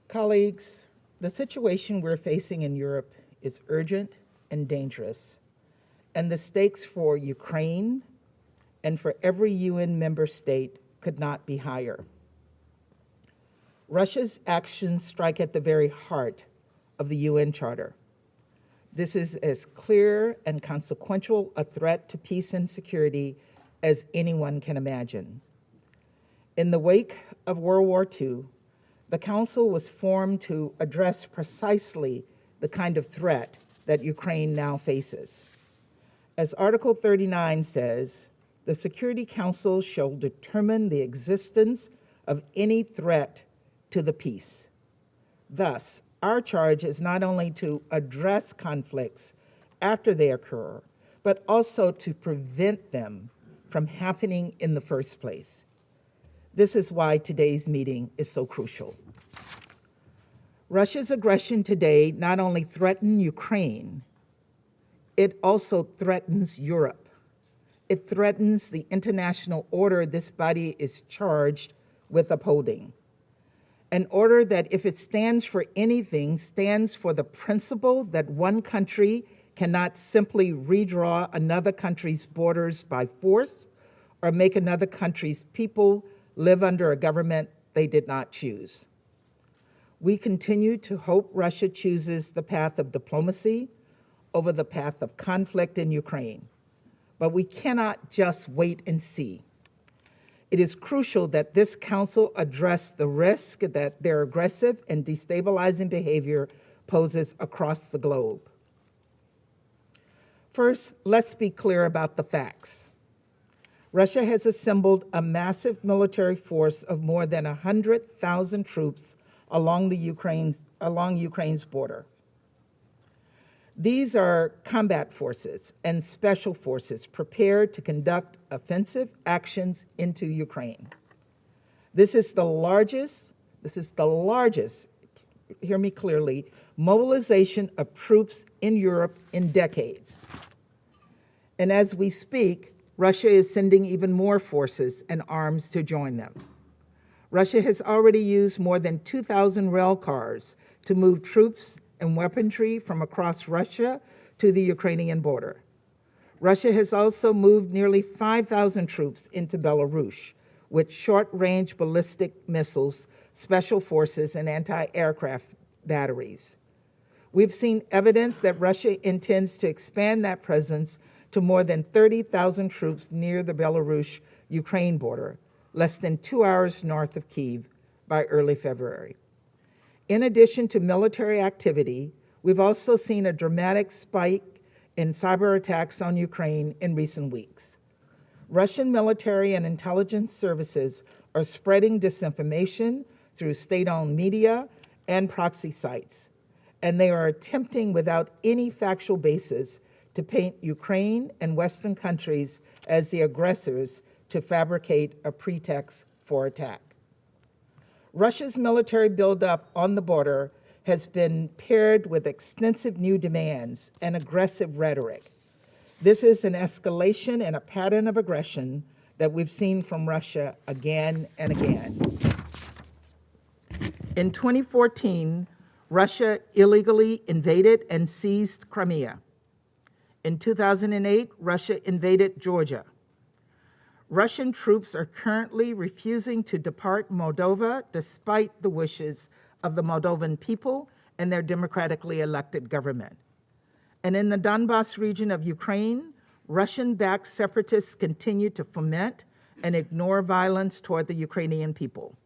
Colleagues, the situation we're facing in Europe is urgent and dangerous, and the stakes for Ukraine and for every UN member state could not be higher. Russia's actions strike at the very heart of the UN Charter. This is as clear and consequential a threat to peace and security as anyone can imagine. In the wake of World War II, the Council was formed to address precisely the kind of threat that Ukraine now faces. As Article 39 says, the Security Council shall determine the existence of any threat to the peace. Thus, our charge is not only to address conflicts after they occur, but also to prevent them from happening in the first place. This is why today's meeting is so crucial. Russia's aggression today not only threatens Ukraine, it also threatens Europe. It threatens the international order this body is charged with upholding. An order that, if it stands for anything, stands for the principle that one country cannot simply redraw another country's borders by force or make another country's people live under a government they did not choose. We continue to hope Russia chooses the path of diplomacy over the path of conflict in Ukraine, but we cannot just wait and see. It is crucial that this Council address the risk that their aggressive and destabilizing behavior poses across the globe. First, let's be clear about the facts. Russia has assembled a massive military force of more than 100,000 troops along Ukraine's border. These are combat forces and special forces prepared to conduct offensive actions into Ukraine. This is the largest, hear me clearly, mobilization of troops in Europe in decades. And as we speak, Russia is sending even more forces and arms to join them. Russia has already used more than 2,000 rail cars to move troops and weaponry from across Russia to the Ukrainian border. Russia has also moved nearly 5,000 troops into Belarus with short-range ballistic missiles, special forces, and anti-aircraft batteries. We've seen evidence that Russia intends to expand that presence to more than 30,000 troops near the Belarus-Ukraine border, less than 2 hours north of Kyiv, by early February. In addition to military activity, we've also seen a dramatic spike in cyber attacks on Ukraine in recent weeks. Russian military and intelligence services are spreading disinformation through state-owned media and proxy sites, and they are attempting, without any factual basis, to paint Ukraine and Western countries as the aggressors to fabricate a pretext for attack. Russia's military buildup on the border has been paired with extensive new demands and aggressive rhetoric. This is an escalation and a pattern of aggression that we've seen from Russia again and again. In 2014, Russia illegally invaded and seized Crimea. In 2008, Russia invaded Georgia. Russian troops are currently refusing to depart Moldova despite the wishes of the Moldovan people and their democratically elected government. And in the Donbas region of Ukraine, Russian-backed separatists continue to foment and ignore violence toward the Ukrainian people.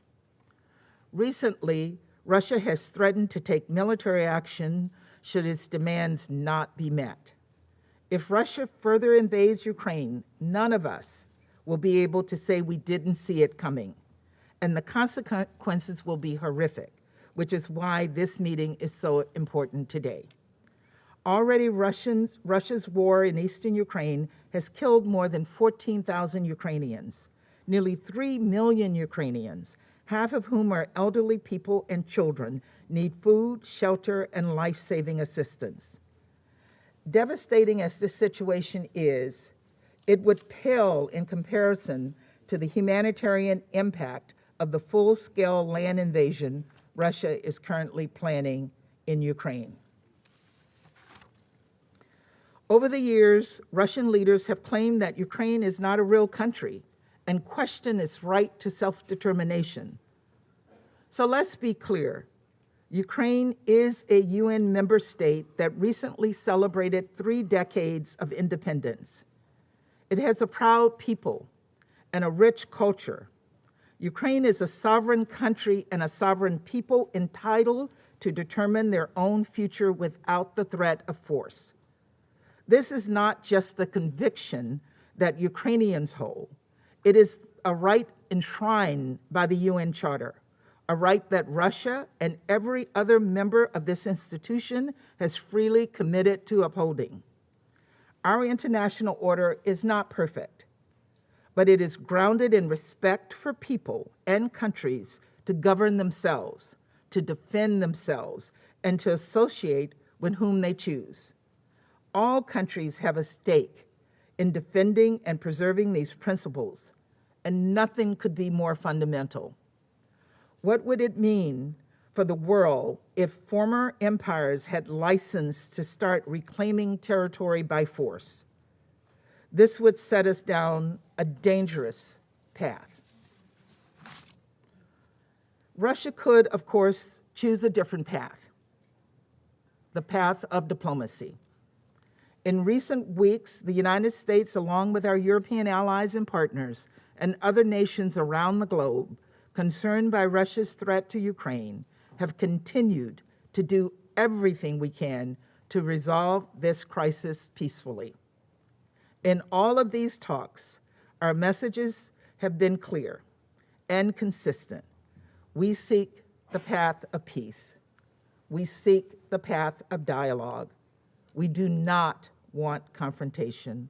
Recently, Russia has threatened to take military action should its demands not be met. If Russia further invades Ukraine, none of us will be able to say we didn't see it coming, and the consequences will be horrific, which is why this meeting is so important today. Already, Russia's war in eastern Ukraine has killed more than 14,000 Ukrainians, nearly 3 million Ukrainians, half of whom are elderly people and children, need food, shelter, and life-saving assistance. Devastating as this situation is, it would pale in comparison to the humanitarian impact of the full-scale land invasion Russia is currently planning in Ukraine. Over the years, Russian leaders have claimed that Ukraine is not a real country and questioned its right to self-determination. So let's be clear. Ukraine is a UN member state that recently celebrated 3 decades of independence. It has a proud people and a rich culture. Ukraine is a sovereign country and a sovereign people entitled to determine their own future without the threat of force. This is not just the conviction that Ukrainians hold. It is a right enshrined by the UN Charter, a right that Russia and every other member of this institution has freely committed to upholding. Our international order is not perfect, but it is grounded in respect for people and countries to govern themselves, to defend themselves, and to associate with whom they choose. All countries have a stake in defending and preserving these principles, and nothing could be more fundamental. What would it mean for the world if former empires had license to start reclaiming territory by force? This would set us down a dangerous path. Russia could, of course, choose a different path, the path of diplomacy. In recent weeks, the United States, along with our European allies and partners and other nations around the globe concerned by Russia's threat to Ukraine, have continued to do everything we can to resolve this crisis peacefully. In all of these talks, our messages have been clear and consistent. We seek the path of peace. We seek the path of dialogue. We do not want confrontation,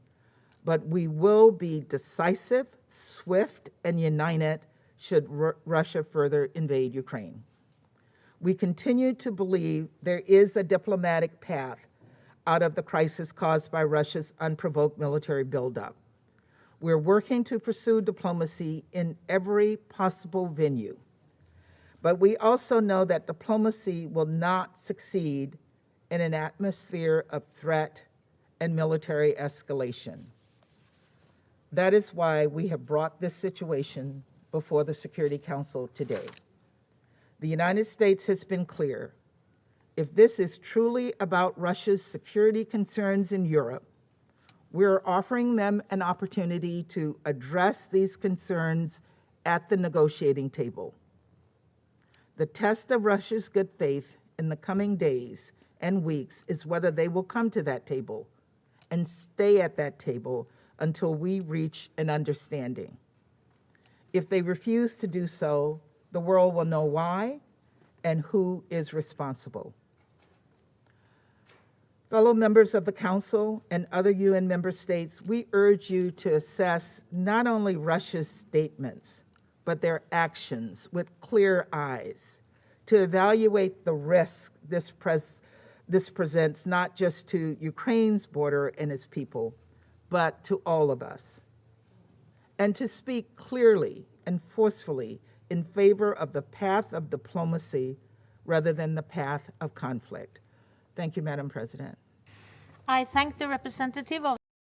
but we will be decisive, swift, and united should Russia further invade Ukraine. We continue to believe there is a diplomatic path out of the crisis caused by Russia's unprovoked military buildup. We're working to pursue diplomacy in every possible venue, but we also know that diplomacy will not succeed in an atmosphere of threat and military escalation. That is why we have brought this situation before the Security Council today. The United States has been clear. If this is truly about Russia's security concerns in Europe, we're offering them an opportunity to address these concerns at the negotiating table. The test of Russia's good faith in the coming days and weeks is whether they will come to that table and stay at that table until we reach an understanding. If they refuse to do so, the world will know why and who is responsible. Fellow members of the Council and other UN member states, we urge you to assess not only Russia's statements, but their actions with clear eyes, to evaluate the risk this presents not just to Ukraine's border and its people, but to all of us, and to speak clearly and forcefully in favor of the path of diplomacy rather than the path of conflict. Thank you, Madam President. I thank the representative of